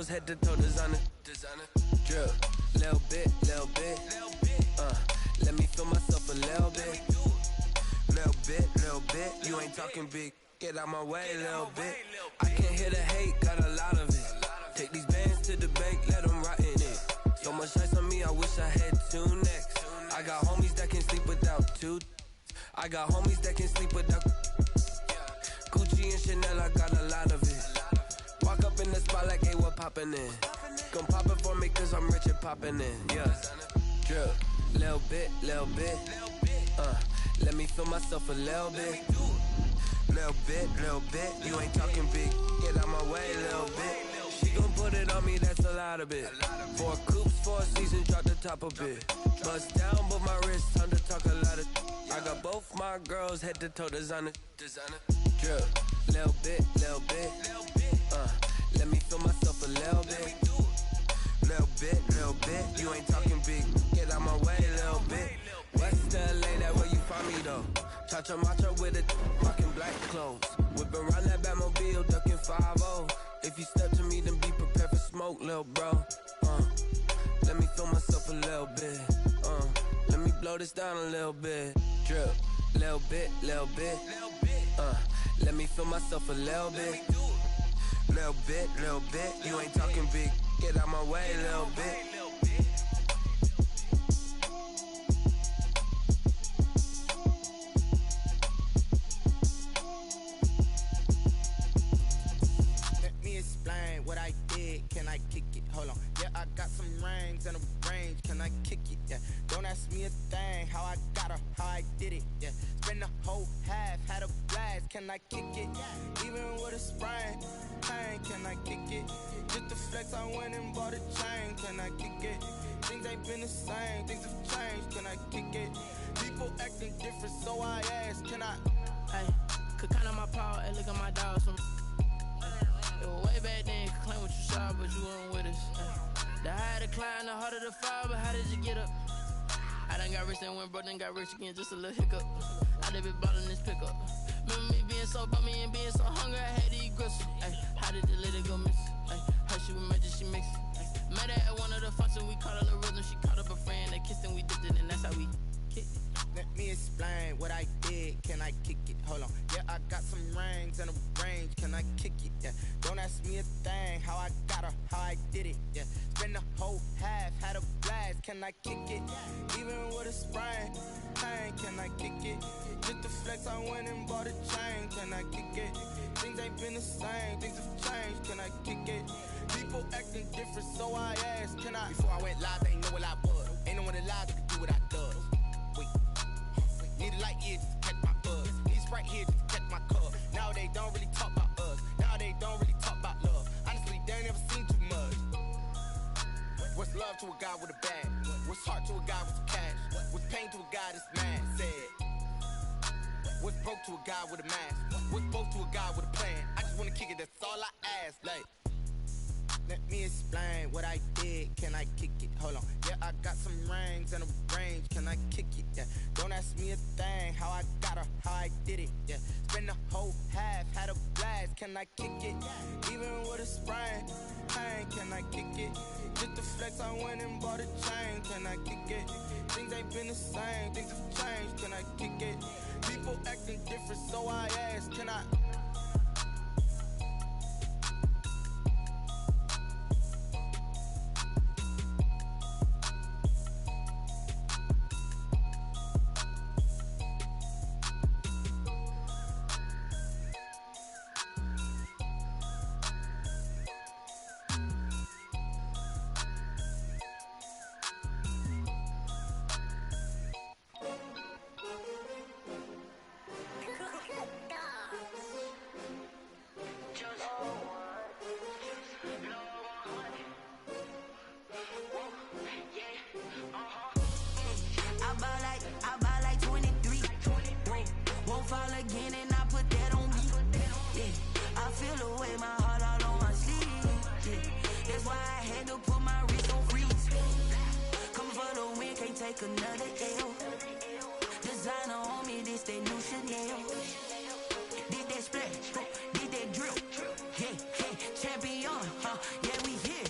girls head to toe designer. Drip, little bit. Let me feel myself a little bit. Little bit. You ain't talking big. Get out my way, little bit. I can't hear the hate, got a lot of it. Take these bands to the bank, let them rot in it. So much ice on me, I wish I had two necks. I got homies that can sleep without two. I got homies that can sleep without Gucci and Chanel, I got a lot of it. Walk up in the spot like, hey, what poppin' in? Gon' pop it for me cause I'm rich and poppin' in, yeah. Drip, little bit. Let me feel myself a little bit. Little bit. You ain't talking big. Get out my way, little bit. She gon' put it on me, that's a lot of it. 4 coupes, 4 seasons, drop the top a bit. Bust down, but my wrist, time to talk a lot of. I got both my girls head to toe designer. Drip, little bit. Let me feel myself a little bit. Little bit. You ain't talking big. Get out my way, little bit. West LA, that where you find me though. Chacha macha with it, rockin' black clothes. Whip around that Batmobile, duckin' 5-0. If you step to me, then be prepared for smoke, lil' bro. Let me feel myself a little bit. Let me blow this down a little bit. Drip, little bit. Let me feel myself a little bit. Little bit. You ain't talking big. Get out my way, little bit. What I did, can I kick it? Hold on, yeah, I got some rings and a range, can I kick it? Yeah, don't ask me a thing, how I got her, how I did it. Yeah, spend the whole half, had a blast, can I kick it? Even with a sprain, pain, can I kick it? Just the flex, I went and bought a chain, can I kick it? Things ain't been the same, things have changed, can I kick it? People acting different, so I ask, can I? Hey, could count on my power, and look at my dogs. Way back then, you could claim what you saw, but you weren't with us. The higher the climb, the harder the fall, but how did you get up? I done got rich and went broke, then got rich again, just a little hiccup. I done been ballin' this pickup. Remember me being so bummy and being so hungry, I had to eat gristle. How did the lady go miss? Her she was magic, she mixed. Met her at one of the functions, we caught her the rhythm. She caught up a friend, they kissed and we dipped it, and that's how we kicked it. Let me explain what I did, can I kick it? Hold on, yeah, I got some rings and a range, can I kick it? Yeah, don't ask me a thing, how I got her, how I did it. Yeah, spend the whole half, had a blast, can I kick it? Even with a sprain, pain, can I kick it? Just the flex, I went and bought a chain, can I kick it? Things ain't been the same, things have changed, can I kick it? People acting different, so I asked, can I? Before I went live, they ain't know what I was. Ain't no one alive that could do what I does. Need a light here just to catch my buzz. Need a Sprite here just to catch my cup. Now they don't really talk about us. Now they don't really talk about love. Honestly, they ain't never seen too much. What's love to a guy with a bag? What's heart to a guy with some cash? What's pain to a guy that's mad? Said. What's broke to a guy with a mask? What's both to a guy with a plan? I just wanna kick it, that's all I ask. Like, let me explain what I did, can I kick it? Hold on, yeah, I got some rings and a range, can I kick it? Yeah, don't ask me a thing, how I got her, how I did it. Yeah, spend the whole half, had a blast, can I kick it? Even with a sprain, pain, can I kick it? Just the flex, I went and bought a chain, can I kick it? Things ain't been the same, things have changed, can I kick it? People acting different, so I ask, can I? Another L. Designer on me, this that new Chanel. Did that splash, did that drip. Yeah, champion, yeah, we here.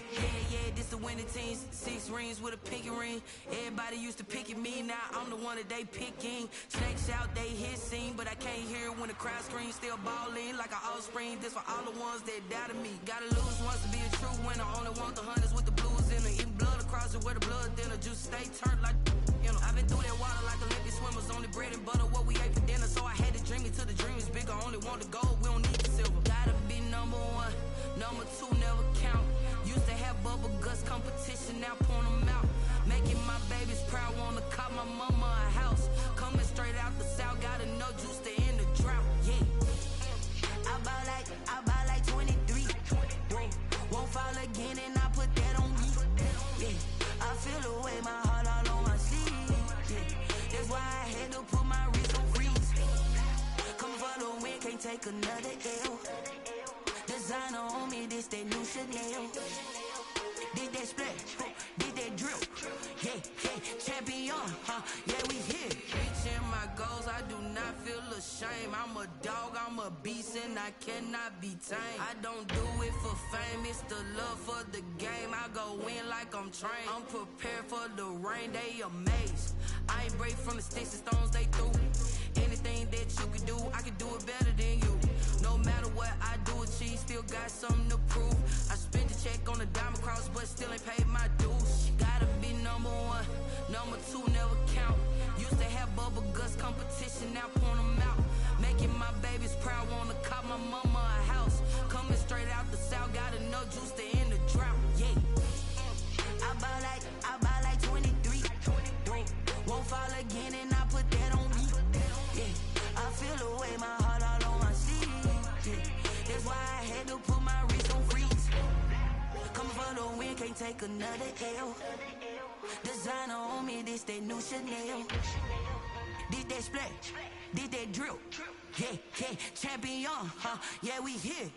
missing. Everybody used to pick at me, now I'm the one that they picking. Snakes out, they hissing, but I can't hear when the crowd screams. Still balling like an offspring. This for all the ones that doubted me. Gotta lose once to be a true winner. Only want the hunters with the blues in it. Eating blood across it where the blood thinner. Juice stay turned like, you know. I've been through that water like Olympic swimmers. Only bread and butter, what we ate for dinner. So I had to dream it till the dream is bigger. Only want the gold, we don't need the silver. Gotta be number one, number two never count. Used to have bubble guts competition, now point them out. Making my babies proud, wanna cop my mama a house. Coming straight out the south, gotta know juice to end the drought. Yeah, I buy like 23. Won't fall again and I put that on me. Yeah, I feel the way, my heart all on my sleeve. Yeah, that's why I had to put my wrist on freeze. Come for the win, can't take another L. Designer on me, this that new Chanel. Did that splash, did that drill. Yeah, champion, yeah, we here. Reaching my goals, I do not feel ashamed. I'm a dog, I'm a beast, and I cannot be tamed. I don't do it for fame, it's the love for the game. I go in like I'm trained. I'm prepared for the rain, they amazed. I ain't break from the sticks and stones they threw. Anything that you can do, I can do it better than you. No matter what I do, achieve, still got something to prove. I spent the check on the diamond cross, but still ain't paid my dues. Gotta be number one, number two never count. Used to have bubble guts competition, now point them out. Making my babies proud, wanna cop my mama a house. Coming straight out the south, gotta know juice to end the drought. Yeah, I buy like 23. Won't fall again and I put that on me. Yeah, I feel the way, my heart all on my sleeve. Yeah, that's why I had to put my wrist on freeze. Coming for the win, can't take another L. Designer on me, this that new Chanel. Did that splash, did that drill. Yeah, champion, yeah, we here.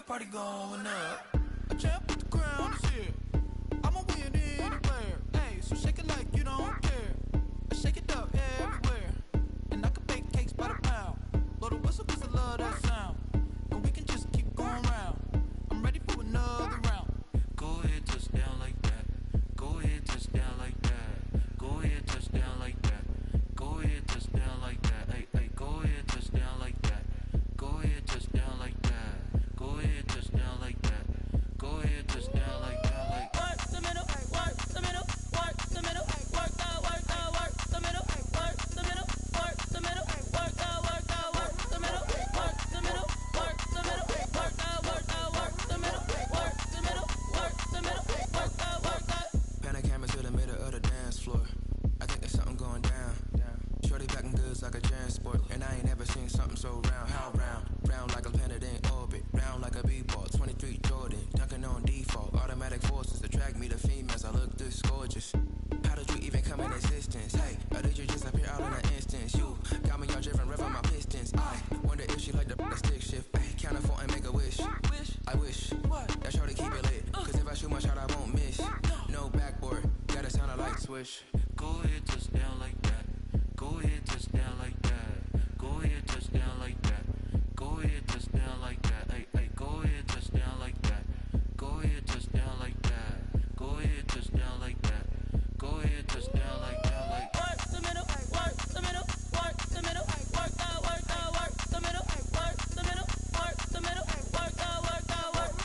Party going up. A champ with the crown is here. I'ma win anywhere. Hey, so shake it like you don't care. I shake it up everywhere. And I can bake cakes by the pound. Blow the whistle 'cause I love that sound. And we can just keep going round. I'm ready for another round. Go ahead, touch down like that. Go ahead, touch down like that. Go ahead, touch down like that. Go ahead, touch down like that. Hey, go ahead, touch down like that. Go ahead, touch down like that. Go ahead, touch down like that. Go ahead, touch down like that. Like work the middle, work the middle, work the middle, work the middle, work the middle, work the middle, work the middle, work the middle, work the middle, work the middle, work the middle, work the middle, work the. Pan a camera to the middle of the dance floor. I think there's something going down. Shorty packing goods like a transport, and I ain't never seen something so round. How round? Round like a planet in orbit, round like a b-ball. 23 Jordan, dunking on default. Automatic forces attract me to females. I look this gorgeous. How did you even come in existence? Hey, or did you just appear out in an instance? You got me all driven, revving my pistons. I wonder if she like the stick shift. Ay, count a 4 and make a wish. I wish that shorty keep it lit. 'Cause if I shoot my shot, I won't miss. No backboard, gotta sound a light switch. go ahead, touch down like that. Go ahead, touch down like that. Go ahead, touch down like that. Go ahead, touch down like that. Hey, go ahead, touch down like that. Go ahead, touch down like that. Go ahead, touch down like that. Go ahead, touch down like that. Like Work the middle, work the middle, work the middle, work the middle, work the middle, work the middle, work the middle, work the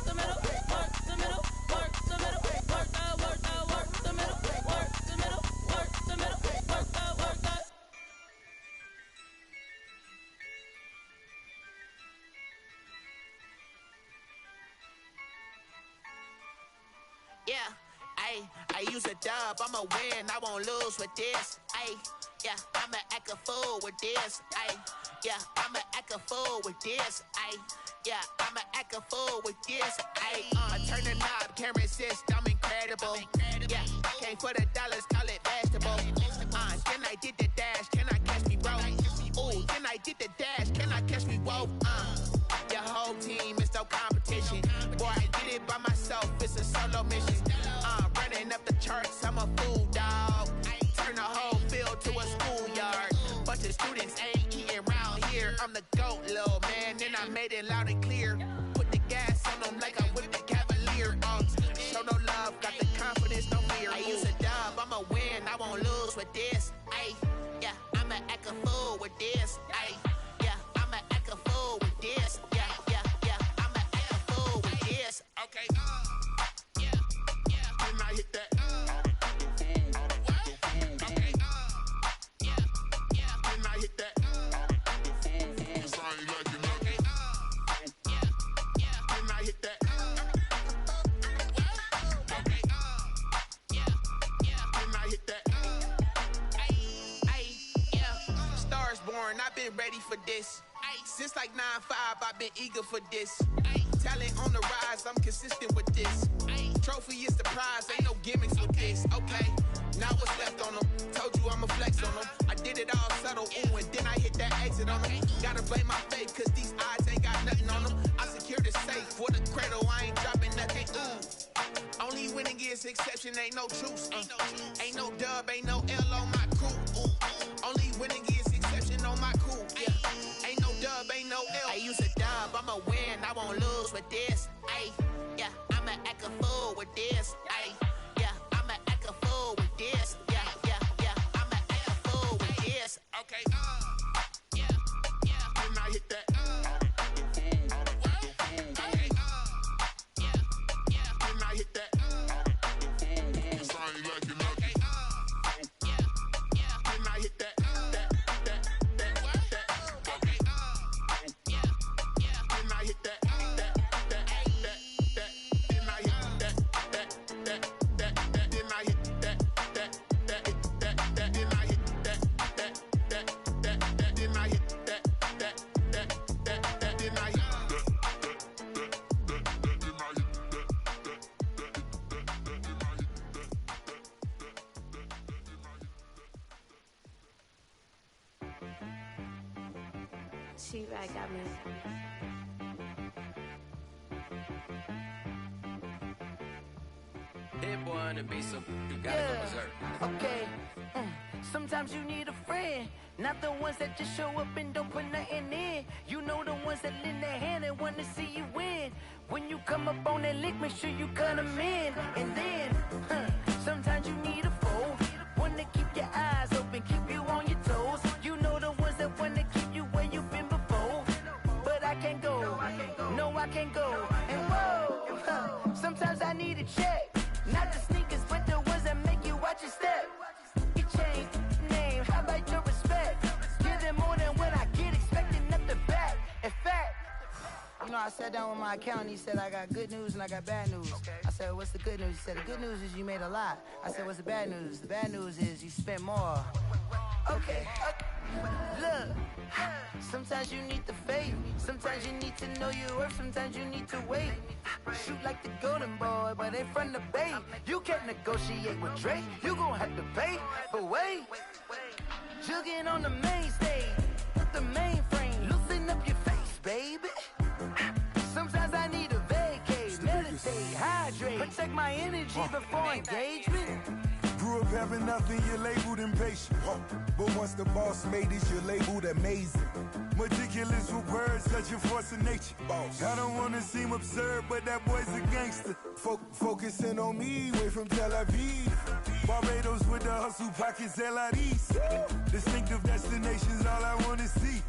middle, work the middle, work the middle, work the middle, work the middle, work the middle, work the middle, work the middle, I use a dub, I'ma win, I won't lose with this. Ay, yeah, I'ma act a fool with this. Ay, yeah, I'ma act a fool with this. Ay, yeah, I'ma act a fool with this. Ay, turn the knob, can't resist, I'm incredible. Yeah, came for the dollars, call it vegetable. Then I did the dash, can I catch me, bro? Ooh, then I did the dash, can I catch me, whoa? Your whole team is no competition. Boy, I did it by myself, it's a solo mission. Running up the charts, I'm a fool, dog. Turn the whole field to a schoolyard. Bunch of students ain't eating round here. I'm the GOAT, little man, and I made it loud and clear. Put the gas on them like I whipped the Cavalier. Show no love, got the confidence, no fear. I use a dub, I'ma win, I won't lose with this. Ay, yeah, I'ma act a fool with this. Ay, yeah, I'ma act a fool with this. Yeah, yeah, yeah, I'ma act a fool with this. Okay, yeah, yeah, then I hit that. Okay, yeah, yeah, then I hit that. Cause I ain't like it. Okay, yeah, yeah, then I hit that. Okay, yeah, yeah, then I hit that. Ay, yeah, stars born, I've been ready for this. Since like 9-5, I've been eager for this. Talent on the rise, I'm consistent with this. Trophy is the prize, ain't no gimmicks with this. Okay, now what's left on them? Told you I'ma flex on them. I did it all subtle, ooh, and then I hit that exit on them. Gotta blame my faith, cause these odds ain't got nothing on them. I secure the safe for the cradle, I ain't dropping nothing, ooh. Only winning is exception, ain't no truce. Ain't no dub, ain't no L on my crew. Only winning is exception on my crew. Yeah. Ain't no dub, ain't no L. I use a dub, I'ma win, I won't lose with this. Ay, yeah, I'ma act a fool with this. Ay, yeah, I'ma act a fool with this. Yeah, yeah, yeah, I'ma act a fool with this. Okay, yeah, yeah, then I hit that. Okay, yeah, yeah, then I hit that. Cause I ain't like it. Okay, yeah, yeah, then I hit that. T-Rag got me. Hit boy on the beat, so you gotta go berserk. Okay. Sometimes you need a friend, not the ones that just show up and don't put nothing in. You know the ones that lend their hand and want to see you win. When you come up on that lick, make sure you cut them in. And then, sometimes you need a foe, one to keep your eyes open, keep you on your toes. You know the ones that want to keep you where you've been before. But I can't go, no I can't go. And whoa, sometimes I need a check. Not the sneakers, but the ones that make you watch your step. You change name, how about your respect? Give them more than what I get, expecting nothing back. In fact, you know, I sat down with my accountant, he said I got good news and I got bad news. I said, what's the good news? He said, the good news is you made a lot. I said, what's the bad news? The bad news is you spent more. Okay. Look, sometimes you need the faith, sometimes you need to know your worth, sometimes you need to wait. Shoot like the golden boy, but ain't from the bay. You can't negotiate with Drake, you gon' have to pay. But wait, jugging on the main stage, the mainframe, loosen up your face, baby. Sometimes I need a vacate, meditate, hydrate, protect my energy before engagement. Grew up having nothing, you're labeled impatient. But once the boss made it, you're labeled amazing. Meticulous with words, such a force of nature. I don't wanna seem absurd, but that boy's a gangster. Focusing on me, way from Tel Aviv. Barbados with the hustle pockets, LIDs. Distinctive destinations, all I wanna see.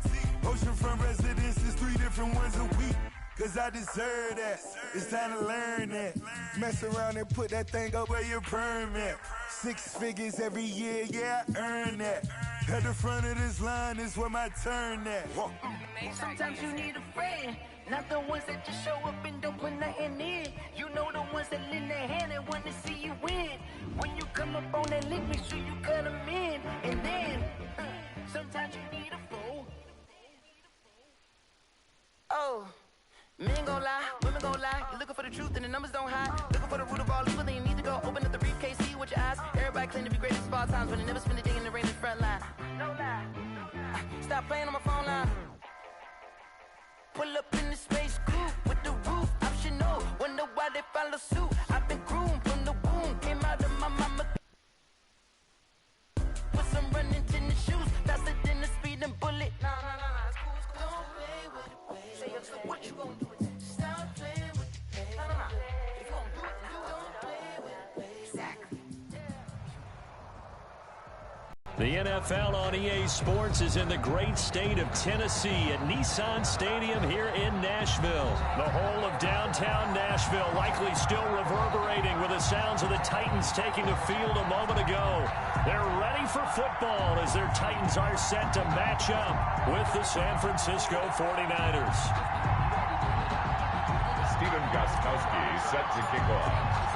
Oceanfront residences, 3 different ones a week. Cause I deserve that, it's time to learn that. Mess around and put that thing up where your permit. 6 figures every year, yeah, I earn that. At the front of this line is where my turn at. Sometimes you need a friend, Not the ones that just show up and don't put nothing in. You know the ones that lend their hand and want to see you win. When you come up on that lick, make sure you cut them in. And then, sometimes you need a fool. Oh, men gon' lie, women gon' lie. You're looking for the truth and the numbers don't hide. Looking for the root of all evil, then you need to go open up the briefcase, see with your eyes. Everybody claim to be greatest of all times, but they never spend a day in the rain in the front line. No lie. Stop playing on my phone line. Pull up in the space coupe with the roof optional. Wonder why they follow suit. I've been groomed from the womb. Came out of my mama with some running tennis shoes. Faster than the speeding bullet. Nah, it's cool, it's cool. Don't play with it, baby. Say, what you gonna do with it? Stop playing with it, baby. Nah. If you gonna do it, you don't play with it, baby. Exactly. The NFL on EA Sports is in the great state of Tennessee at Nissan Stadium here in Nashville. The whole of downtown Nashville likely still reverberating with the sounds of the Titans taking the field a moment ago. They're ready for football as their Titans are set to match up with the San Francisco 49ers. Stephen Gostkowski set to kick off.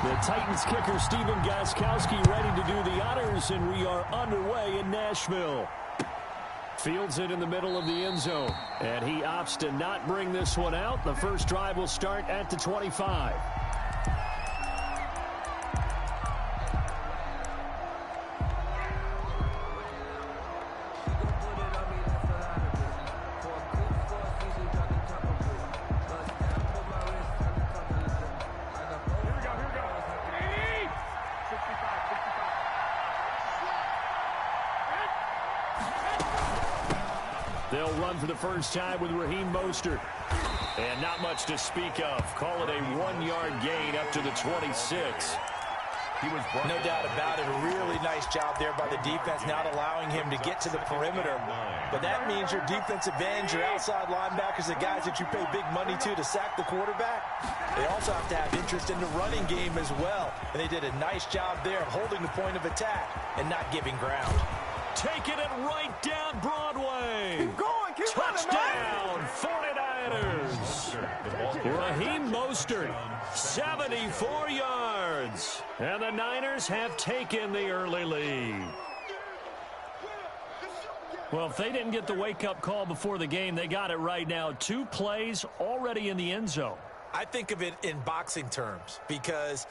The Titans kicker Stephen Gostkowski ready to do the honors, and we are underway in Nashville. Fields it in the middle of the end zone, and he opts to not bring this one out. The first drive will start at the 25. They'll run for the first time with Raheem Mostert. And not much to speak of. Call it a 1-yard gain up to the 26. No doubt about it. A really nice job there by the defense, not allowing him to get to the perimeter. But that means your defensive ends, your outside linebackers, the guys that you pay big money to sack the quarterback, they also have to have interest in the running game as well. And they did a nice job there of holding the point of attack and not giving ground. Taking it right down Broadway. Keep going, keep Touchdown, 49ers. Raheem Mostert, 74 yards. And the Niners have taken the early lead. Well, if they didn't get the wake-up call before the game, they got it right now. 2 plays already in the end zone. I think of it in boxing terms because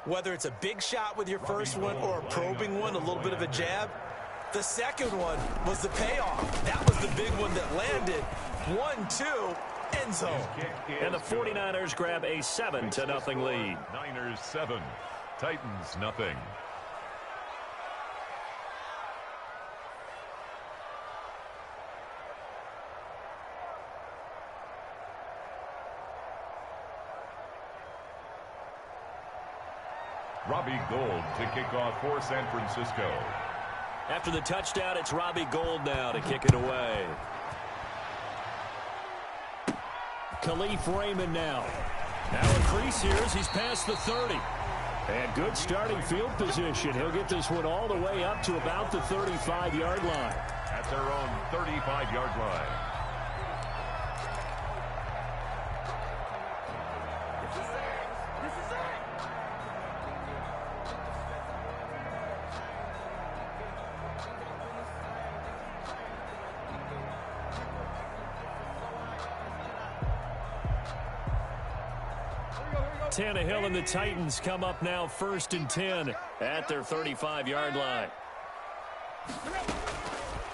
whether it's a big shot with your first one or a probing one, a little bit of a jab, the second one was the payoff. That was the big one that landed. 1-2, end zone. And the 49ers grab a 7-0 lead. Niners 7, Titans nothing. Robbie Gould to kick off for San Francisco. After the touchdown, it's Robbie Gould now to kick it away. Khalif Raymond now. Now a crease here as he's past the 30. And good starting field position. He'll get this one all the way up to about the 35-yard line. At their own 35-yard line. Tannehill and the Titans come up now 1st and 10 at their 35-yard line.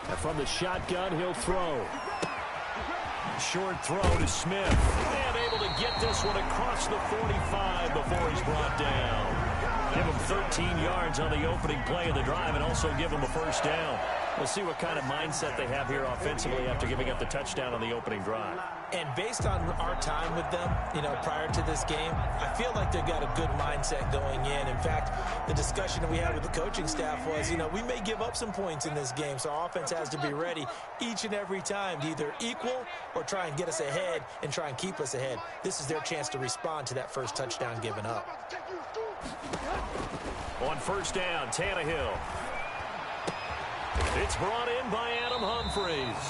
And from the shotgun, he'll throw. Short throw to Smith. And able to get this one across the 45 before he's brought down. Give him 13 yards on the opening play of the drive and also give him a first down. We'll see what kind of mindset they have here offensively after giving up the touchdown on the opening drive. And based on our time with them, prior to this game, I feel like they've got a good mindset going in. In fact, the discussion that we had with the coaching staff was, we may give up some points in this game, so our offense has to be ready each and every time to either equal or try and get us ahead and try and keep us ahead. This is their chance to respond to that first touchdown given up. On first down, Tannehill. It's brought in by Adam Humphries.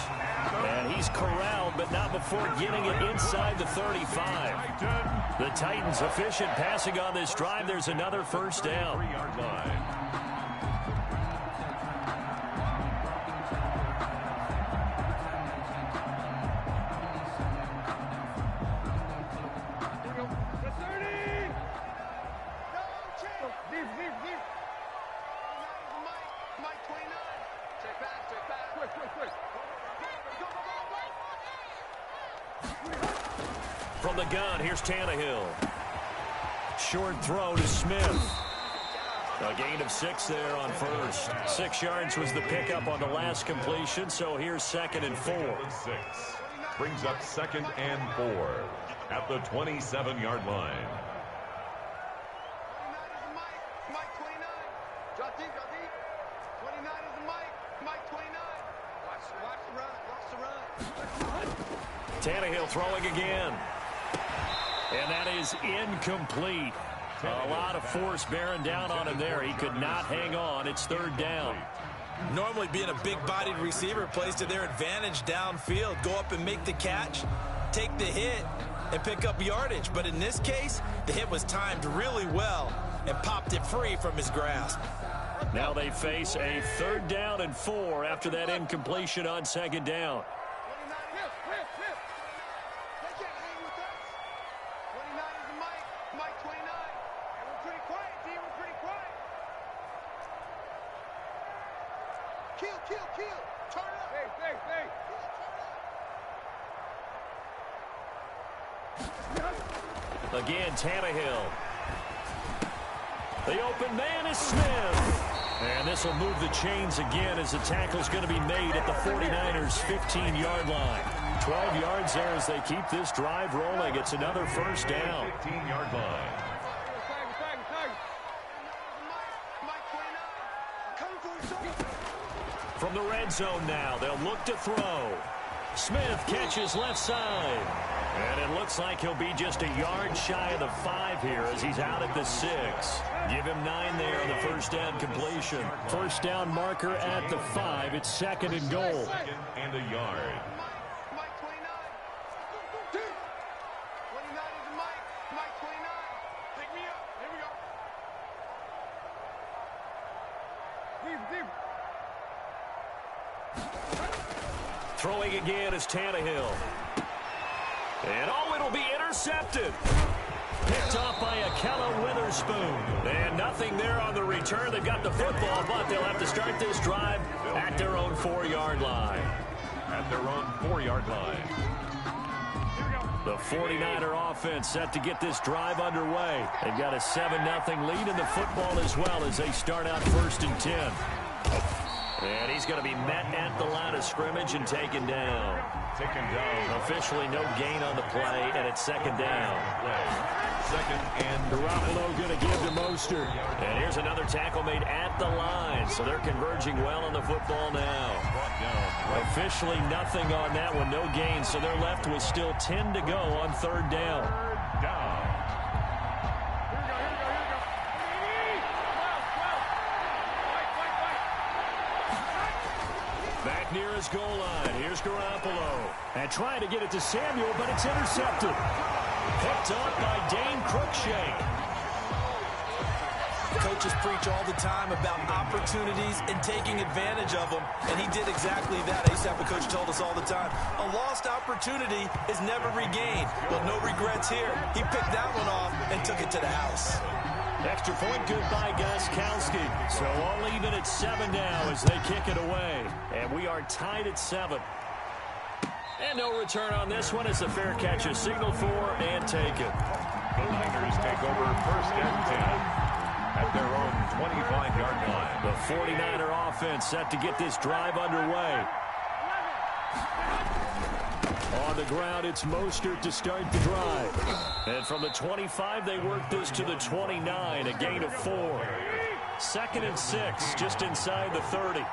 And he's corralled, but not before getting it inside the 35. The Titans efficient passing on this drive. There's another first down. 3-yard line. From the gun, here's Tannehill. Short throw to Smith. A gain of 6 there on first. 6 yards was the pickup on the last completion, so here's 2nd and 4. 6 brings up 2nd and 4 at the 27-yard line. Tannehill throwing again. And that is incomplete. A lot of force bearing down on him there. He could not hang on. It's 3rd down. Normally being a big-bodied receiver plays to their advantage downfield. Go up and make the catch, take the hit, and pick up yardage. But in this case, the hit was timed really well and popped it free from his grasp. Now they face a 3rd down and 4 after that incompletion on 2nd down. Again, Tannehill. The open man is Smith. And this will move the chains again as the tackle's going to be made at the 49ers' 15-yard line. 12 yards there as they keep this drive rolling. It's another first down. 15-yard line. From the red zone now, they'll look to throw. Smith catches left side. And it looks like he'll be just a yard shy of the 5 here as he's out at the 6. Give him 9 there on the first down completion. First down marker at the 5. It's 2nd and goal. 2nd and a yard. Throwing again is Tannehill. And it'll be intercepted. Picked off by Akella Witherspoon. And nothing there on the return. They've got the football, but they'll have to start this drive at their own 4-yard line. At their own 4-yard line. The 49er offense set to get this drive underway. They've got a 7-0 lead in the football as well as they start out 1st and 10. And he's going to be met at the line of scrimmage and taken down. Taken down. Officially no gain on the play, and it's 2nd down. 2nd and Garoppolo going to give to Mostert. And here's another tackle made at the line, so they're converging well on the football now. Officially nothing on that one, no gain, so they're left with still 10 to go on 3rd down. Back near his goal line. Here's Garoppolo. And trying to get it to Samuel, but it's intercepted. Picked up by Dane Cruikshank. Coaches preach all the time about opportunities and taking advantage of them, and he did exactly that. I used to have a coach told us all the time, a lost opportunity is never regained. Well, no regrets here. He picked that one off and took it to the house. Extra point good by Gostkowski. So all even at 7 now as they kick it away. And we are tied at 7. And no return on this one as the fair catch is signaled for and taken. The Niners take over 1st and 10 at their own 25-yard line. The 49er offense set to get this drive underway. On the ground, it's Mostert to start the drive. And from the 25, they work this to the 29, a gain of 4. 2nd and 6, just inside the 30.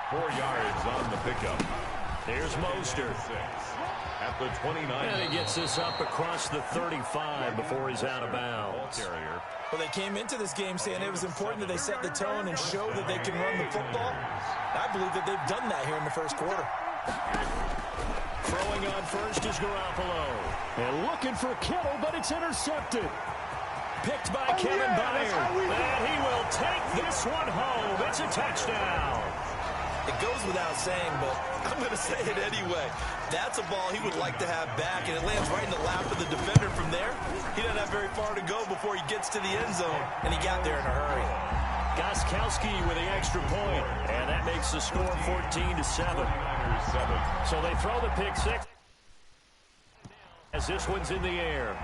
4 yards on the pickup. Here's Mostert. At the 29. And he gets this up across the 35 before he's out of bounds. Well, they came into this game saying it was important that they set the tone and show that they can run the football. I believe that they've done that here in the first quarter. Throwing on first is Garoppolo. And looking for Kittle, but it's intercepted. Picked by Kevin Byard. And he will take this one home. It's a touchdown. It goes without saying, but I'm going to say it anyway. That's a ball he would like to have back, and it lands right in the lap of the defender from there. He doesn't have very far to go before he gets to the end zone, and he got there in a hurry. Gostkowski with the extra point, and that makes the score 14-7. So they throw the pick six as this one's in the air.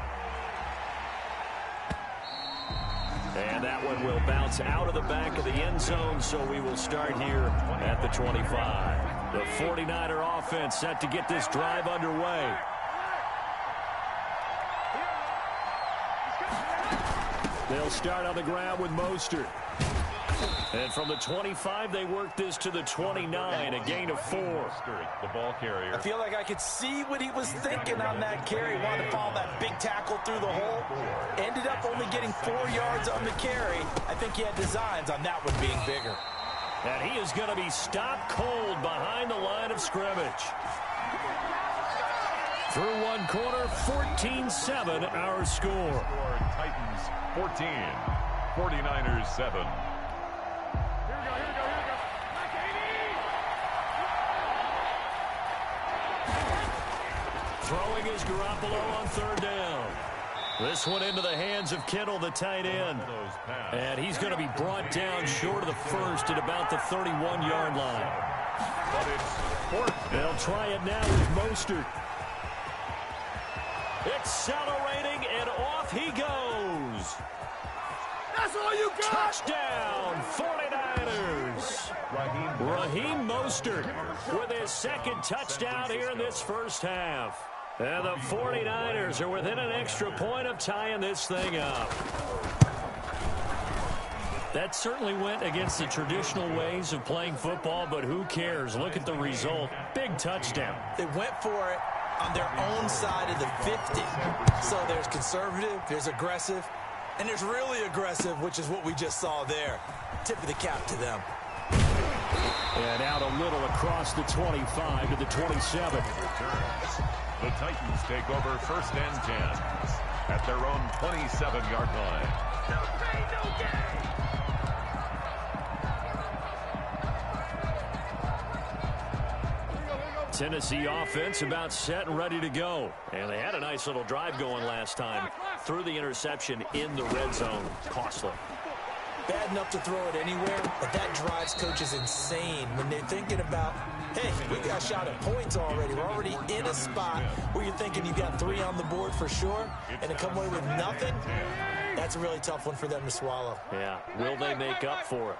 And that one will bounce out of the back of the end zone, so we will start here at the 25. The 49er offense set to get this drive underway. They'll start on the ground with Mostert. And from the 25, they work this to the 29, a gain of 4. The ball carrier. I feel like I could see what he was thinking on that carry. Wanted to follow that big tackle through the hole. Ended up only getting 4 yards on the carry. I think he had designs on that one being bigger. And he is going to be stopped cold behind the line of scrimmage. Through one quarter, 14-7 our score. Titans 14, 49ers 7. Throwing is Garoppolo on third down. This one into the hands of Kittle, the tight end. And he's going to be brought down short of the first at about the 31-yard line. But it's they'll try it now with Mostert. Accelerating, and off he goes. That's all you got! Touchdown, 49ers. Raheem Mostert with his second touchdown here in this first half. And the 49ers are within an extra point of tying this thing up. That certainly went against the traditional ways of playing football, but who cares? Look at the result. Big touchdown. They went for it on their own side of the 50. So there's conservative, there's aggressive, and there's really aggressive, which is what we just saw there. Tip of the cap to them. And out a little across the 25 to the 27. The Titans take over first and 10 at their own 27-yard line. No pain, no gain. Tennessee offense about set and ready to go. And they had a nice little drive going last time. Threw the interception in the red zone. Costly. Bad enough to throw it anywhere, but that drives coaches insane when they're thinking about, hey, we got shot at points already. We're already in a spot where you're thinking you got 3 on the board for sure, and to come away with nothing, that's a really tough one for them to swallow. Yeah, will they make up for it?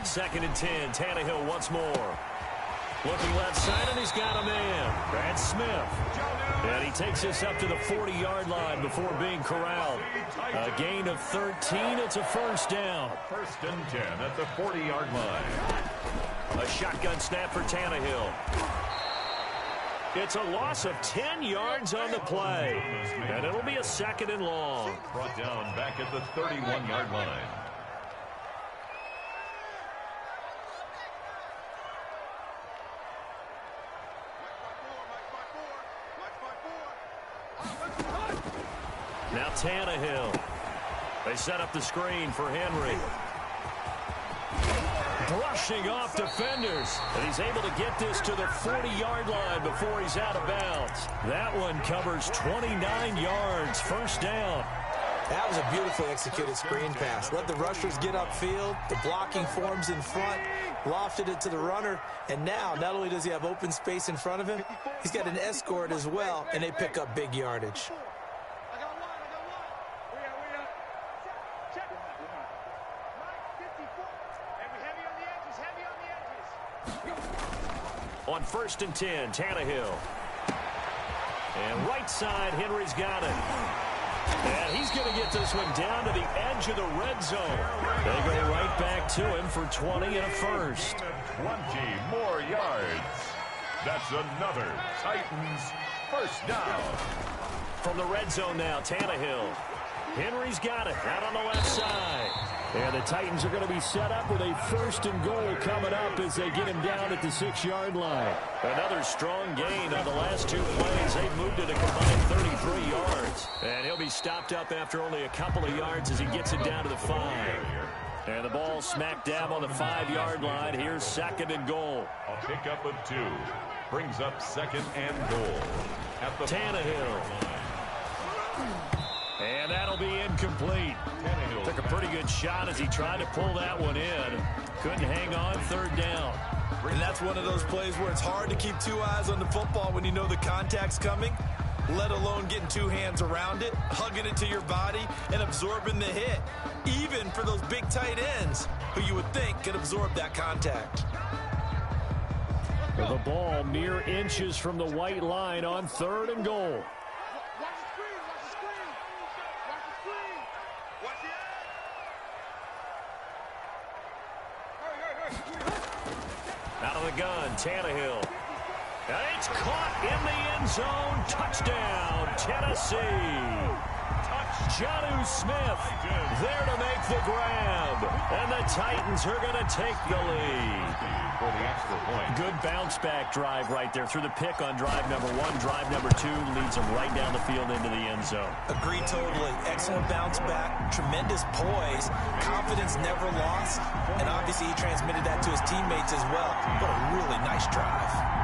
2nd and 10, Tannehill once more. Looking left side, and he's got a man. Brad Smith. And he takes this up to the 40-yard line before being corralled. A gain of 13. It's a first down. First and 10 at the 40-yard line. A shotgun snap for Tannehill. It's a loss of 10 yards on the play. And it'll be a 2nd and long. Brought down back at the 31-yard line. Now Tannehill. They set up the screen for Henry. Brushing off defenders. And he's able to get this to the 40-yard line before he's out of bounds. That one covers 29 yards. First down. That was a beautifully executed screen pass. Let the rushers get upfield. The blocking forms in front. Lofted it to the runner. And now, not only does he have open space in front of him, he's got an escort as well, and they pick up big yardage. On 1st and 10, Tannehill. And right side, Henry's got it. And he's going to get this one down to the edge of the red zone. They go right back to him for 20 and a first. 20 more yards. That's another Titans first down. From the red zone now, Tannehill. Henry's got it out on the left side. And the Titans are going to be set up with a 1st and goal coming up as they get him down at the 6-yard line. Another strong gain on the last 2 plays. They've moved it a combined 33 yards. And he'll be stopped up after only a couple of yards as he gets it down to the 5. And the ball smack dab on the 5-yard line. Here's 2nd and goal. A pickup of 2 brings up 2nd and goal at the Tannehill. And that'll be incomplete. Took a pretty good shot as he tried to pull that one in. Couldn't hang on 3rd down. And that's one of those plays where it's hard to keep 2 eyes on the football when you know the contact's coming, let alone getting 2 hands around it, hugging it to your body, and absorbing the hit, even for those big tight ends who you would think could absorb that contact. The ball mere inches from the white line on 3rd and goal. Out of the gun, Tannehill. And it's caught in the end zone. Touchdown, Tennessee. Jonnu Smith there to make the grab. And the Titans are going to take the lead. For the extra point. Good bounce-back drive right there through the pick on drive number 1. Drive number 2 leads them right down the field into the end zone. Agreed totally. Excellent bounce back. Tremendous poise. Confidence never lost. And obviously he transmitted that to his teammates as well. What a really nice drive.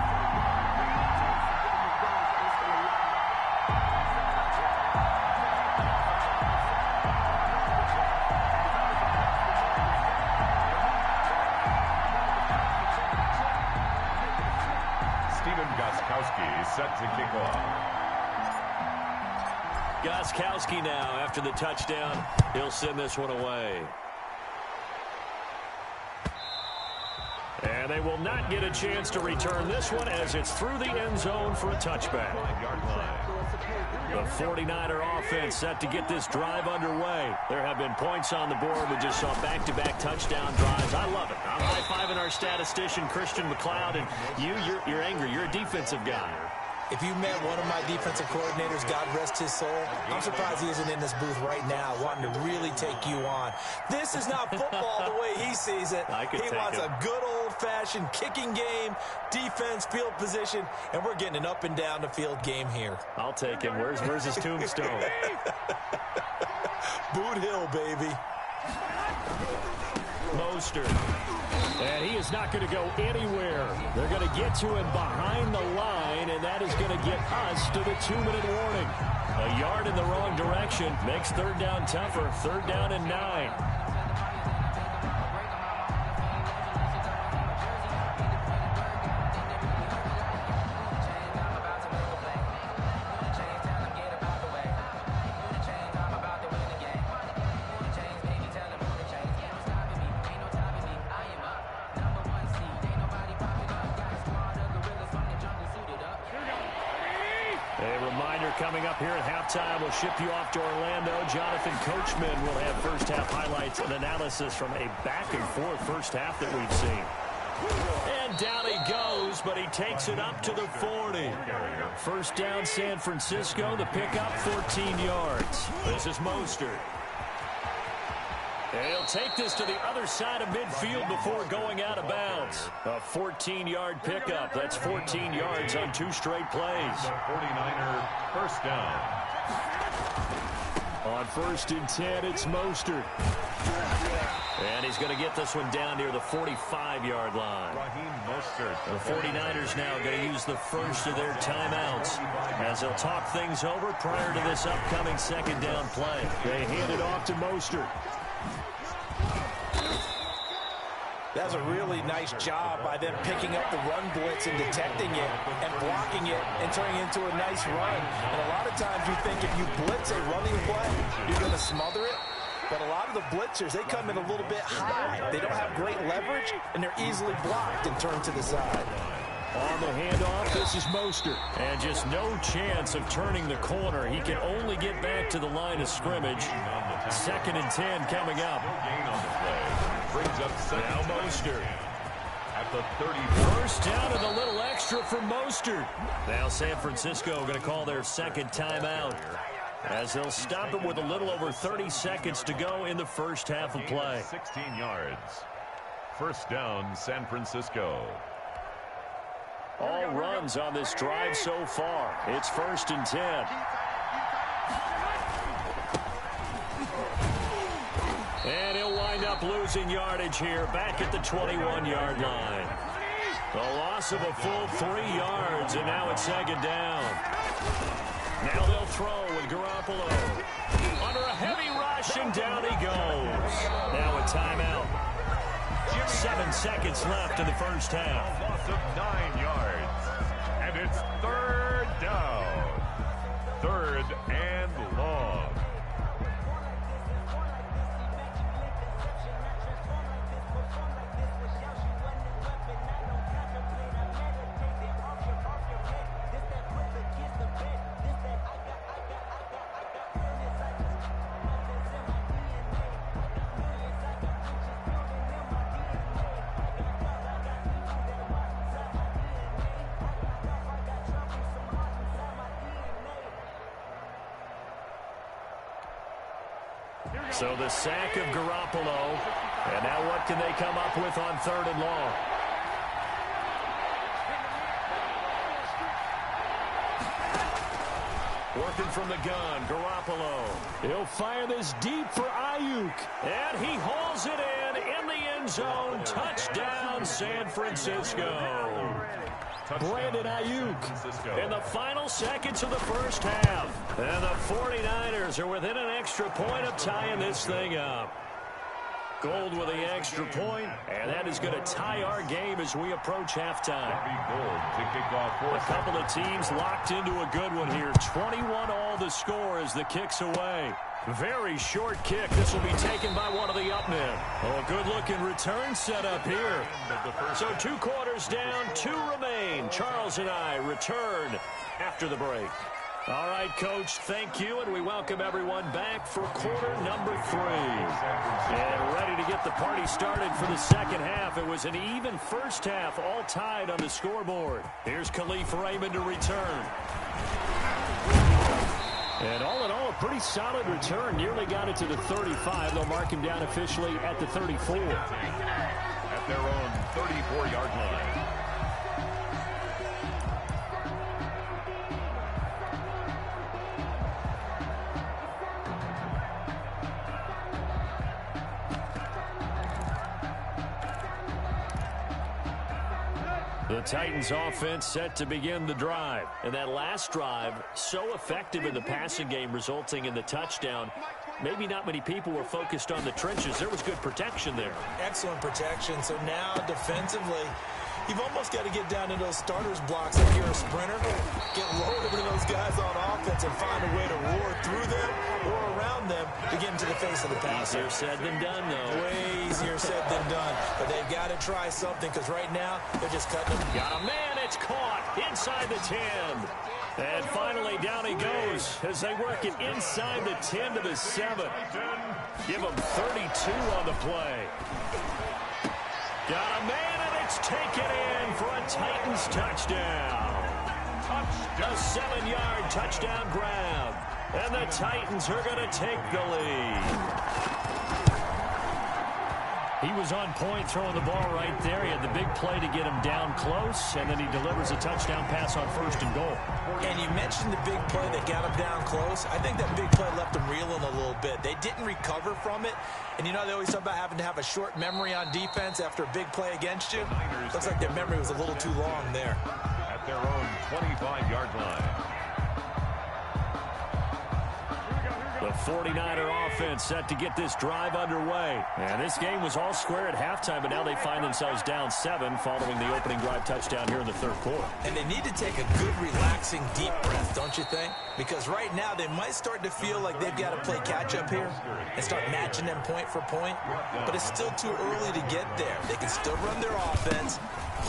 Set to kick off. Gostkowski now after the touchdown. He'll send this one away. And they will not get a chance to return this one as it's through the end zone for a touchback. The 49er offense set to get this drive underway. There have been points on the board. We just saw back-to-back touchdown drives. I love it. I'm high-fiving our statistician, Christian McLeod, and you're angry. You're a defensive guy. If you met one of my defensive coordinators, God rest his soul, I'm surprised he isn't in this booth right now wanting to really take you on. This is not football the way he sees it. He wants a good old-fashioned kicking game, defense, field position, and we're getting an up-and-down the field game here. I'll take him. Where's his tombstone? Boot Hill, baby. Mostert. And he is not going to go anywhere. They're going to get to him behind the line, and that is going to get us to the 2-minute warning. A yard in the wrong direction makes 3rd down tougher. 3rd down and 9. Coming up here at halftime, we'll ship you off to Orlando. Jonathan Coachman will have first-half highlights and analysis from a back-and-forth first half that we've seen. And down he goes, but he takes it up to the 40. First down, San Francisco. The pickup, 14 yards. This is Mostert. And he'll take this to the other side of midfield before going out of bounds. A 14-yard pickup. That's 14 yards on 2 straight plays. The 49er first down. On 1st and 10, it's Mostert. And he's going to get this one down near the 45-yard line. The 49ers now going to use the first of their timeouts as they'll talk things over prior to this upcoming 2nd down play. They hand it off to Mostert. That's a really nice job by them picking up the run blitz and detecting it and blocking it and turning it into a nice run. And a lot of times you think if you blitz a running play, you're going to smother it. But a lot of the blitzers, they come in a little bit high. They don't have great leverage, and they're easily blocked and turned to the side. On the handoff, this is Mostert. And just no chance of turning the corner. He can only get back to the line of scrimmage. 2nd and 10 coming up. Brings up now Mostert. At the 30. First down and a little extra for Mostert. Now San Francisco going to call their 2nd timeout. as they'll stop it with a little over 30 seconds to go in the first half of play. 16 yards. First down, San Francisco. All runs on this drive so far. It's 1st and 10. And he'll wind up losing yardage here back at the 21-yard line. The loss of a full 3 yards, and now it's 2nd down. Now they'll throw with Garoppolo. Under a heavy rush, and down he goes. Now a timeout. 7 seconds left in the first half. Loss of 9 yards. And it's 3rd down. 3rd and long. So the sack of Garoppolo. And now what can they come up with on 3rd and long? Working from the gun, Garoppolo. He'll fire this deep for Ayuk. And he hauls it in the end zone. Touchdown, San Francisco. Brandon Ayuk in the final seconds of the first half. And the 49ers are within an extra point of tying this thing up. Gold with the extra point, and that is going to tie our game as we approach halftime. A couple of teams locked into a good one here. 21 all the score as the kick's away. Very short kick. This will be taken by one of the up men. Oh, a good-looking return set up here. So 2 quarters down, 2 remain. Charles and I return after the break. All right, Coach, thank you, and we welcome everyone back for quarter number 3. And ready to get the party started for the second half. It was an even first half, all tied on the scoreboard. Here's Khalif Raymond to return. And all in all, a pretty solid return. Nearly got it to the 35. They'll mark him down officially at the 34. At their own 34-yard line. The Titans offense set to begin the drive. And that last drive, so effective in the passing game, resulting in the touchdown. Maybe not many people were focused on the trenches. There was good protection there. Excellent protection. So now defensively, you've almost got to get down to those starters blocks like you're a sprinter. Get low over to those guys on offense and find a way to roar through them or around them to get into the face of the passer. Easier said than done, though. Way easier said than done. But they've got to try something because right now they're just cutting them. Got a man. It's caught inside the 10. And finally down he goes as they work it inside the 10 to the 7. Give him 32 on the play. Got a man, and it's taken in for a Titans touchdown. A 7-yard touchdown grab. And the Titans are going to take the lead. He was on point throwing the ball right there. He had the big play to get him down close, and then he delivers a touchdown pass on 1st and goal. And you mentioned the big play that got him down close. I think that big play left him reeling a little bit. They didn't recover from it. And you know they always talk about having to have a short memory on defense after a big play against you. Looks like their memory was a little too long there. At their own 25-yard line. The 49er offense set to get this drive underway. And this game was all square at halftime, but now they find themselves down 7 following the opening drive touchdown here in the 3rd quarter. And they need to take a good, relaxing, deep breath, don't you think? Because right now they might start to feel like they've got to play catch-up here and start matching them point for point. But it's still too early to get there. They can still run their offense.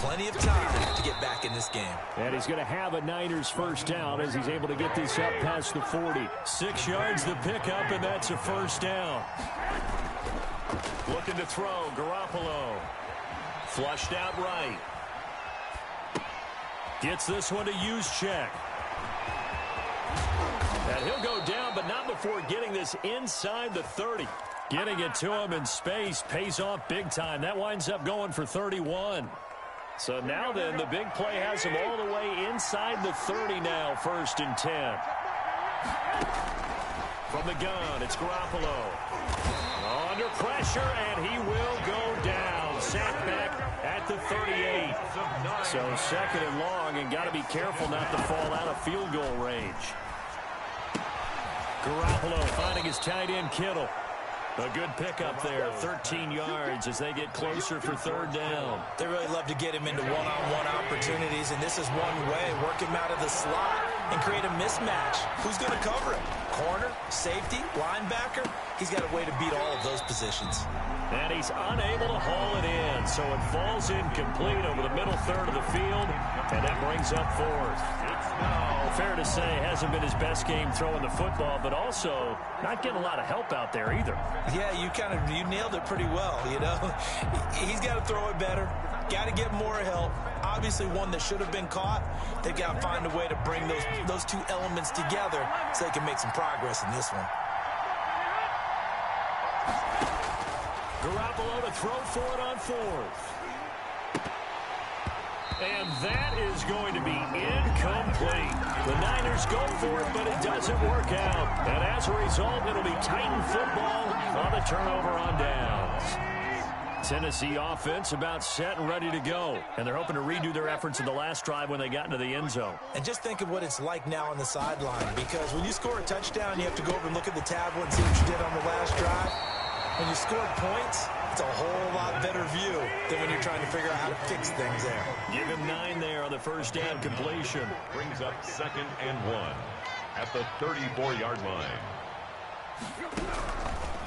Plenty of time to get back in this game. And he's going to have a Niners first down as he's able to get this up past the 40. 6 yards the pickup, and that's a first down. Looking to throw, Garoppolo. Flushed out right. Gets this one to Juszczyk. And he'll go down, but not before getting this inside the 30. Getting it to him in space pays off big time. That winds up going for 31. So now then, the big play has him all the way inside the 30 now, 1st and 10. From the gun, it's Garoppolo. Under pressure, and he will go down. Sacked back at the 38. So 2nd and long, and got to be careful not to fall out of field goal range. Garoppolo finding his tight end, Kittle. A good pickup there, 13 yards as they get closer for 3rd down. They really love to get him into one-on-one opportunities, and this is one way. Work him out of the slot and create a mismatch. Who's going to cover him? Corner, safety, linebacker? He's got a way to beat all of those positions. And he's unable to haul it in, so it falls incomplete over the middle third of the field, and that brings up 4th. Fair to say, hasn't been his best game throwing the football, but also not getting a lot of help out there either. Yeah, you nailed it pretty well, you know. He's got to throw it better, got to get more help. Obviously one that should have been caught. They've got to find a way to bring those two elements together so they can make some progress in this one. Garoppolo to throw for it on 4th. And that is going to be incomplete. The Niners go for it, but it doesn't work out. And as a result, it'll be Titan football on the turnover on downs. Tennessee offense about set and ready to go. And they're hoping to redo their efforts in the last drive when they got into the end zone. And just think of what it's like now on the sideline, because when you score a touchdown, you have to go over and look at the tablet and see what you did on the last drive. When you scored points, it's a whole lot better view than when you're trying to figure out how to fix things there. Give him 9 there on the 1st down completion. Brings up 2nd and 1 at the 34-yard line.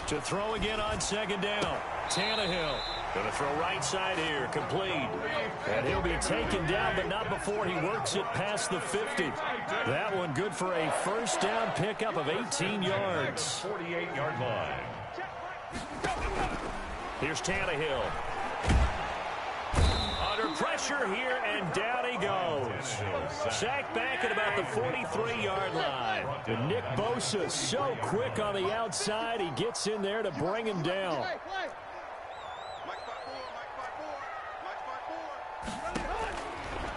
To throw again on 2nd down. Tannehill going to throw right side here, complete. And he'll be taken down, but not before he works it past the 50. That one good for a 1st down pickup of 18 yards. 48-yard line. Here's Tannehill. Under pressure here, and down he goes. Sacked back at about the 43-yard line. And Nick Bosa so quick on the outside, he gets in there to bring him down.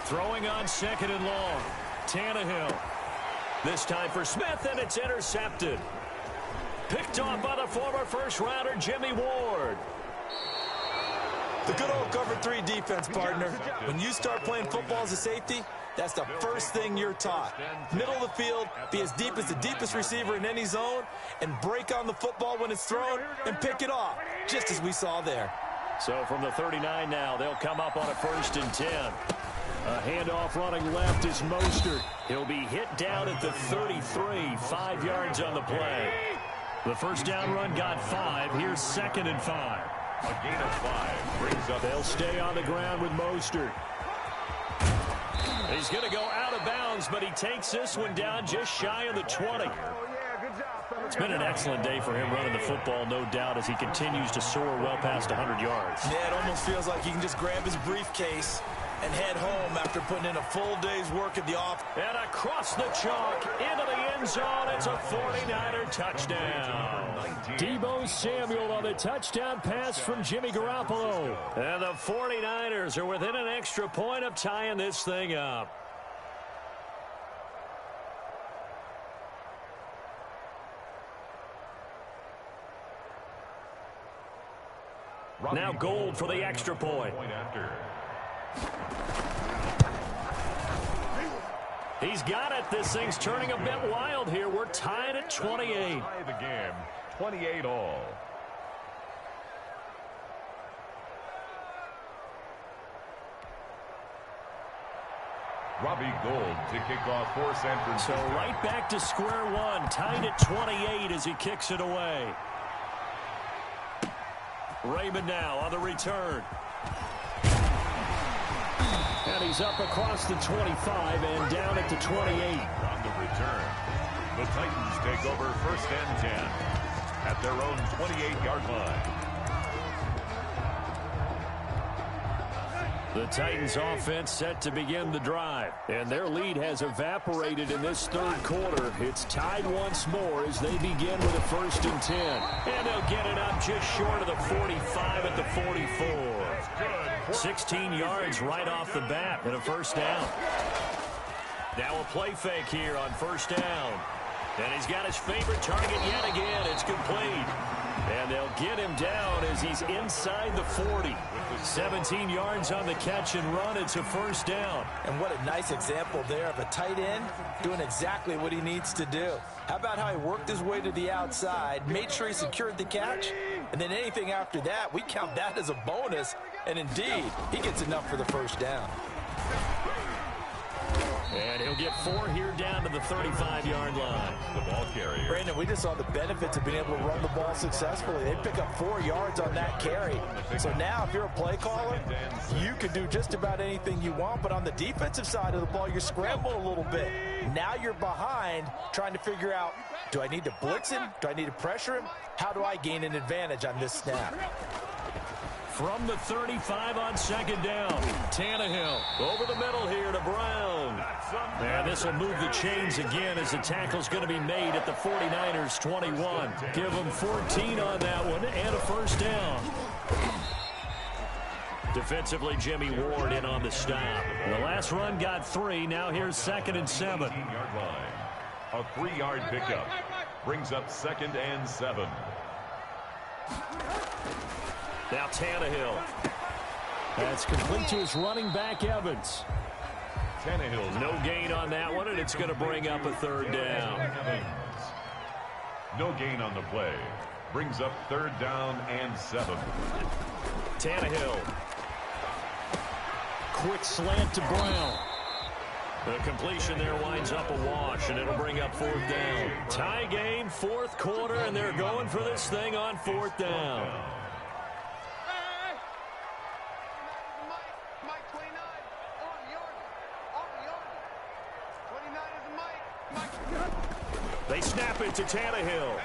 Throwing on 2nd and long. Tannehill. This time for Smith, and it's intercepted. Picked off by the former first-rounder, Jimmy Ward. The good old cover 3 defense, partner. When you start playing football as a safety, that's the first thing you're taught. Middle of the field, be as deep as the deepest receiver in any zone, and break on the football when it's thrown and pick it off, just as we saw there. So from the 39 now, they'll come up on a 1st and 10. A handoff running left is Mostert. He'll be hit down at the 33, 5 yards on the play. The 1st down run got 5. Here's 2nd and 5. A gain of 5 brings up. They'll stay on the ground with Mostert. He's going to go out of bounds, but he takes this one down just shy of the 20. It's been an excellent day for him running the football, no doubt, as he continues to soar well past 100 yards. Yeah, it almost feels like he can just grab his briefcase and head home after putting in a full day's work at the office. And across the chalk, into the end zone, it's a 49er touchdown. Deebo Samuel on the touchdown pass from Jimmy Garoppolo. And the 49ers are within an extra point of tying this thing up. Now Gold for the extra point. He's got it. This thing's turning a bit wild here. We're tied at 28. Tie the game, 28 all. Robbie Gould to kick off for San Francisco. So right back to square one, tied at 28 as he kicks it away. Raymond now on the return. And he's up across the 25 and down at the 28. On the return, the Titans take over 1st and 10 at their own 28-yard line. The Titans offense set to begin the drive, and their lead has evaporated in this third quarter. It's tied once more as they begin with a 1st and 10. And they'll get it up just short of the 45 at the 44. 16 yards right off the bat and a 1st down. Now a play fake here on 1st down. And he's got his favorite target yet again. It's complete. And they'll get him down as he's inside the 40. 17 yards on the catch and run. It's a 1st down. And what a nice example there of a tight end doing exactly what he needs to do. How about how he worked his way to the outside, made sure he secured the catch, and then anything after that, we count that as a bonus. And indeed, he gets enough for the 1st down. And he'll get 4 here down to the 35-yard line. The ball carrier. Brandon, we just saw the benefits of being able to run the ball successfully. They pick up 4 yards on that carry. So now if you're a play caller, you can do just about anything you want. But on the defensive side of the ball, you're scrambling a little bit. Now you're behind trying to figure out, do I need to blitz him? Do I need to pressure him? How do I gain an advantage on this snap? From the 35 on 2nd down, Tannehill over the middle here to Brown. And this will move the chains again as the tackle's going to be made at the 49ers 21. Give them 14 on that one and a 1st down. Defensively, Jimmy Ward in on the stop. The last run got 3. Now here's 2nd and 7. A 3-yard pickup brings up 2nd and 7. Now Tannehill. That's complete to his running back, Evans. Tannehill. No gain on that one, and it's going to bring up a 3rd down. No gain on the play. Brings up 3rd down and 7. Tannehill. Quick slant to Brown. The completion there winds up a wash, and it'll bring up 4th down. Tie game, 4th quarter, and they're going for this thing on 4th down. They snap it to Tannehill.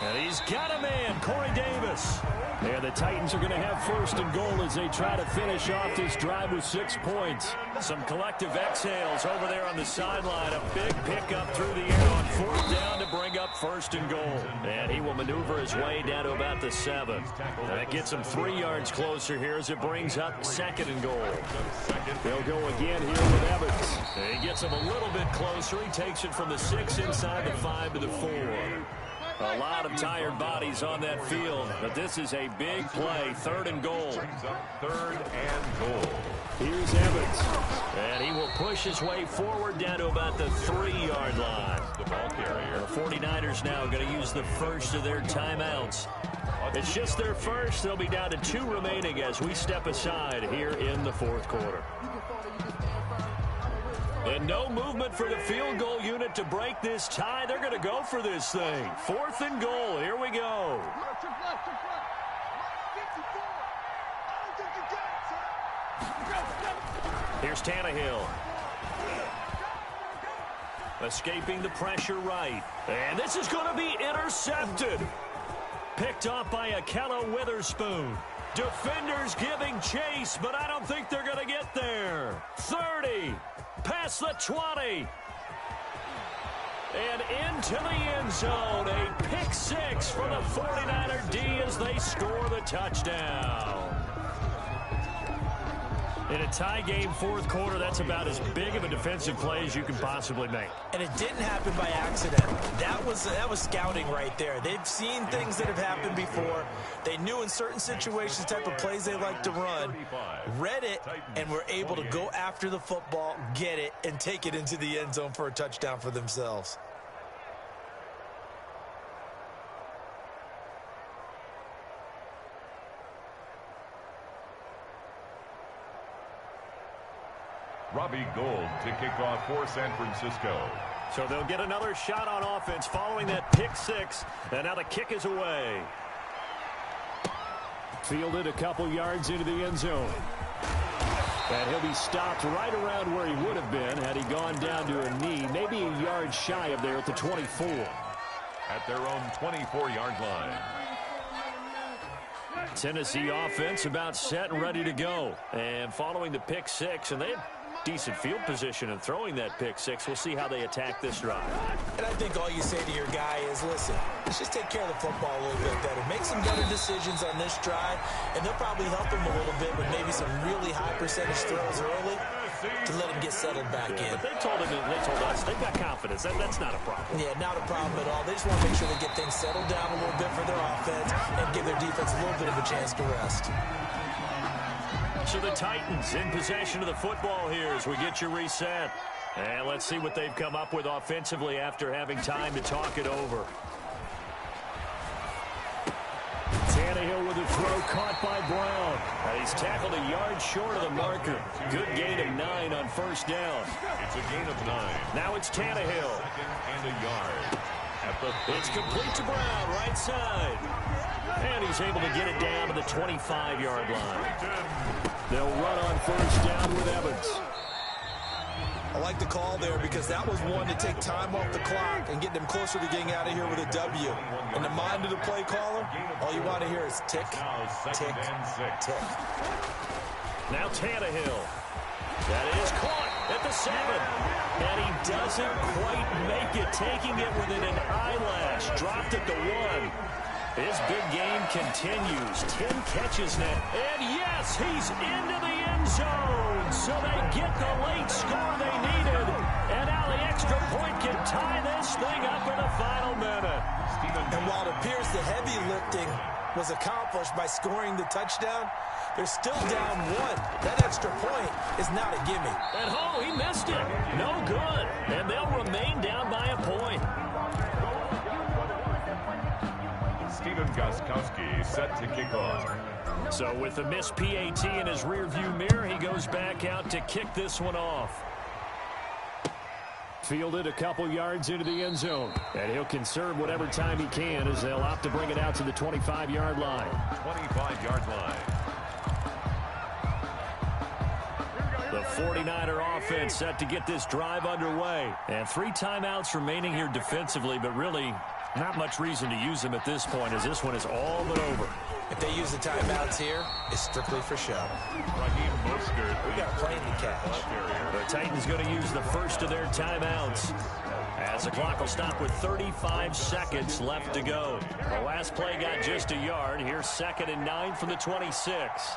And he's got a man, Corey Davis. And the Titans are going to have 1st and goal as they try to finish off this drive with 6 points. Some collective exhales over there on the sideline. A big pickup through the air on 4th down to bring up 1st and goal. And he will maneuver his way down to about the 7. That gets him 3 yards closer here as it brings up 2nd and goal. They'll go again here with Evans. He gets him a little bit closer. He takes it from the 6 inside the 5 to the 4. A lot of tired bodies on that field, but this is a big play. 3rd and goal. 3rd and goal. Here's Evans, and he will push his way forward down to about the 3-yard line. The ball carrier. The 49ers now going to use the first of their timeouts. It's just their first. They'll be down to 2 remaining as we step aside here in the 4th quarter. And no movement for the field goal unit to break this tie. They're going to go for this thing. 4th and goal. Here we go. Here's Tannehill. Escaping the pressure right. And this is going to be intercepted. Picked off by Akella Witherspoon. Defenders giving chase, but I don't think they're going to get there. 30. Past the 20. And into the end zone. A pick 6 for the 49er D as they score the touchdown. In a tie game, 4th quarter, that's about as big of a defensive play as you can possibly make. And it didn't happen by accident. That was scouting right there. They've seen things that have happened before. They knew in certain situations the type of plays they like to run, read it, and were able to go after the football, get it, and take it into the end zone for a touchdown for themselves. Robbie Gould to kick off for San Francisco. So they'll get another shot on offense following that pick 6. And now the kick is away. Fielded a couple yards into the end zone. And he'll be stopped right around where he would have been had he gone down to a knee. Maybe a yard shy of there at the 24. At their own 24-yard line. Tennessee offense about set and ready to go. And following the pick six, and they have decent field position in throwing that pick six. We'll see how they attack this drive. And I think all you say to your guy is, listen, let's just take care of the football a little bit better. Make some better decisions on this drive, and they'll probably help him a little bit with maybe some really high percentage throws early to let him get settled back in. But they told us they've got confidence. That's not a problem. Yeah, not a problem at all. They just want to make sure they get things settled down a little bit for their offense and give their defense a little bit of a chance to rest. So the Titans in possession of the football here as we get you reset. And let's see what they've come up with offensively after having time to talk it over. Tannehill with a throw caught by Brown. He's tackled a yard short of the marker. Good gain of 9 on first down. It's a gain of 9. Now it's Tannehill. Second and a yard. It's complete to Brown, right side. And he's able to get it down to the 25-yard line. They'll run on first down with Evans. I like the call there because that was one to take time off the clock and get them closer to getting out of here with a W. In the mind of the play caller, all you want to hear is tick, tick, tick. Now Tannehill. That is caught at the 7. And he doesn't quite make it, taking it within an eyelash. Dropped at the 1. His big game continues. 10 catches now. And yes, he's into the end zone. So they get the late score they needed. And now the extra point can tie this thing up in the final minute. And while it appears the heavy lifting was accomplished by scoring the touchdown, they're still down 1. That extra point is not a gimme. And he missed it. No good. And they'll remain down by a point. Stephen Gostkowski set to kick off. So with the missed PAT in his rearview mirror, he goes back out to kick this one off. Fielded a couple yards into the end zone. And he'll conserve whatever time he can as they'll opt to bring it out to the 25-yard line. 25-yard line. The 49er offense set to get this drive underway. And 3 timeouts remaining here defensively, but really not much reason to use them at this point as this one is all but over. If they use the timeouts here, it's strictly for show. Raheem Mostert. We got a plane to catch. The Titans going to use the first of their timeouts as the clock will stop with 35 seconds left to go. The last play got just a yard. Here's 2nd and 9 from the 26.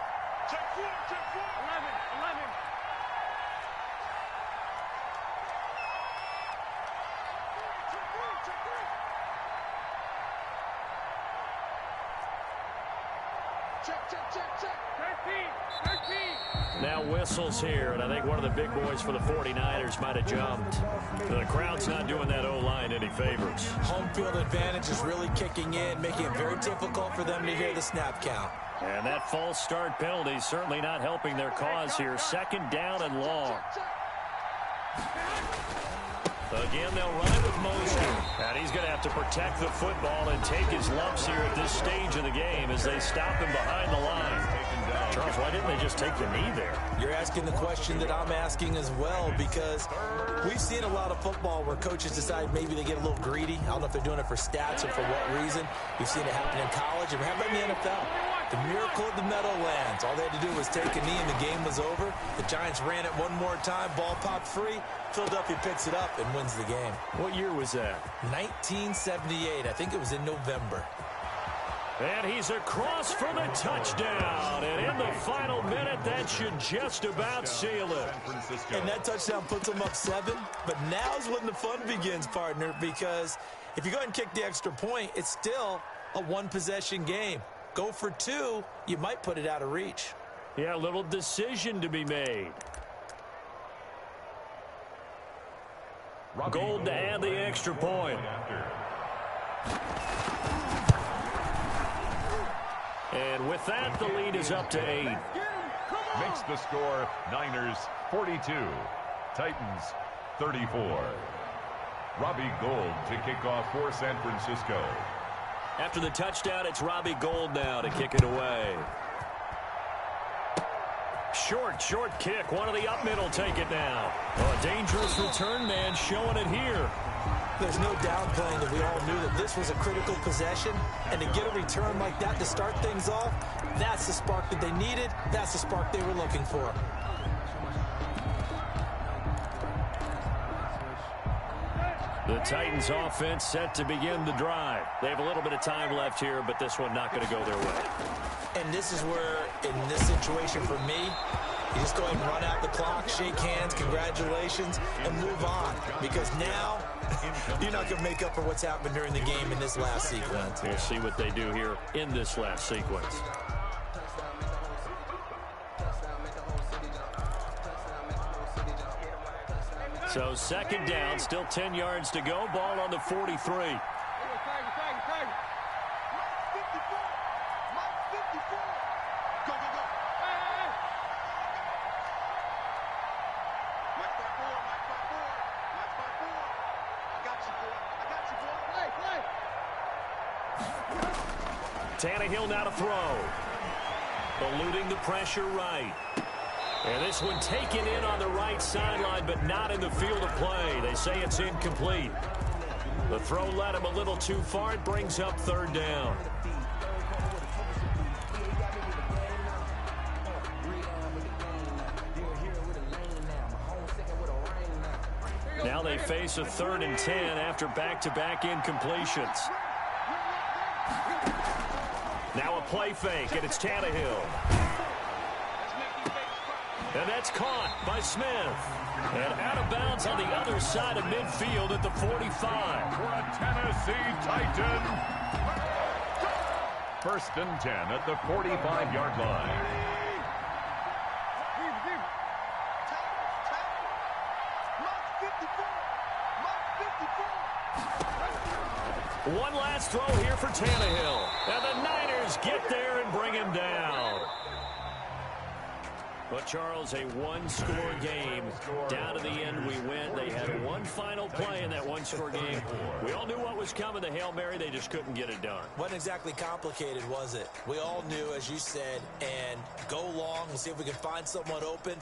Now whistles here, and I think one of the big boys for the 49ers might have jumped. The crowd's not doing that O-line any favors. Home field advantage is really kicking in, making it very difficult for them to hear the snap count. And that false start penalty is certainly not helping their cause here. 2nd down and long. Again, they'll run it with Mostert. And he's going to have to protect the football and take his lumps here at this stage of the game as they stop him behind the line. Charles, why didn't they just take the knee there? You're asking the question that I'm asking as well, because we've seen a lot of football where coaches decide maybe they get a little greedy. I don't know if they're doing it for stats or for what reason. We've seen it happen in college, and we have it in the NFL. The miracle of the Meadowlands. All they had to do was take a knee, and the game was over. The Giants ran it one more time. Ball popped free. Philadelphia picks it up and wins the game. What year was that? 1978. I think it was in November. And he's across for the touchdown. And in the final minute, that should just about seal it. And that touchdown puts them up 7. But now's when the fun begins, partner, because if you go ahead and kick the extra point, it's still a one-possession game. Go for 2, you might put it out of reach. Yeah, a little decision to be made. Gold to add the extra point. And with that, the lead is up to 8. Makes the score Niners 42, Titans 34. Robbie Gould to kick off for San Francisco. After the touchdown, it's Robbie Gould now to kick it away. Short kick. One of the up middle take it now. Oh, a dangerous return man showing it here. There's no downplaying that we all knew that this was a critical possession, and to get a return like that to start things off, that's the spark that they needed. That's the spark they were looking for. The Titans offense set to begin the drive. They have a little bit of time left here, but this one not going to go their way. And this is where, in this situation for me, you just go ahead and run out the clock, shake hands, congratulations, and move on. Because now, you're not going to make up for what's happened during the game in this last sequence. We'll see what they do here in this last sequence. So second down, still 10 yards to go. Ball on the 43. Tannehill now to throw. Eluding the pressure right. And this one taken in on the right sideline, but not in the field of play. They say it's incomplete. The throw led him a little too far. It brings up third down. Now they face a 3rd and 10 after back-to-back incompletions. Now a play fake, and it's Tannehill. And that's caught by Smith. And out of bounds on the other side of midfield at the 45. For a Tennessee Titan. 1st and 10 at the 45-yard line. One last throw here for Tannehill. And the Niners get there and bring him down. But, Charles, a one-score game. Down to the end we went. They had one final play in that one-score game. We all knew what was coming, the Hail Mary. They just couldn't get it done. Wasn't exactly complicated, was it? We all knew, as you said, and go long and see if we can find someone open.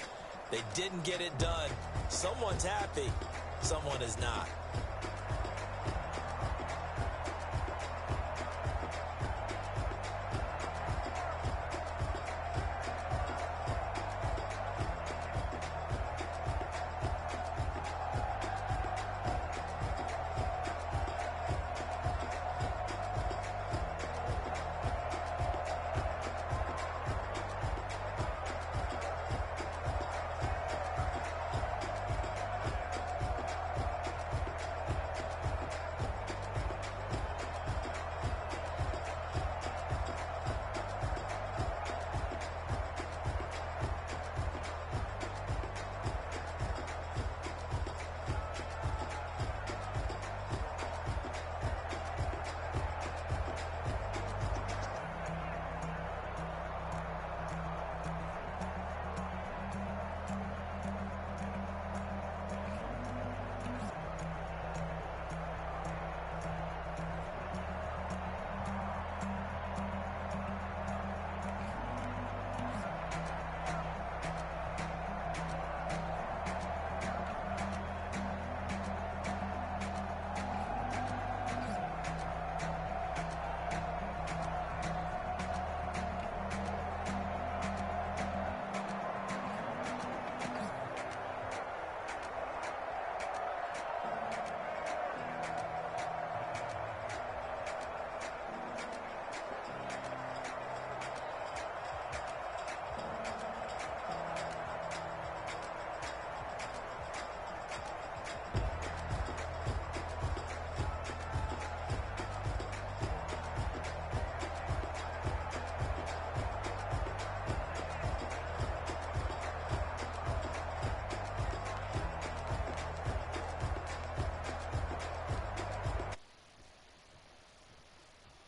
They didn't get it done. Someone's happy. Someone is not.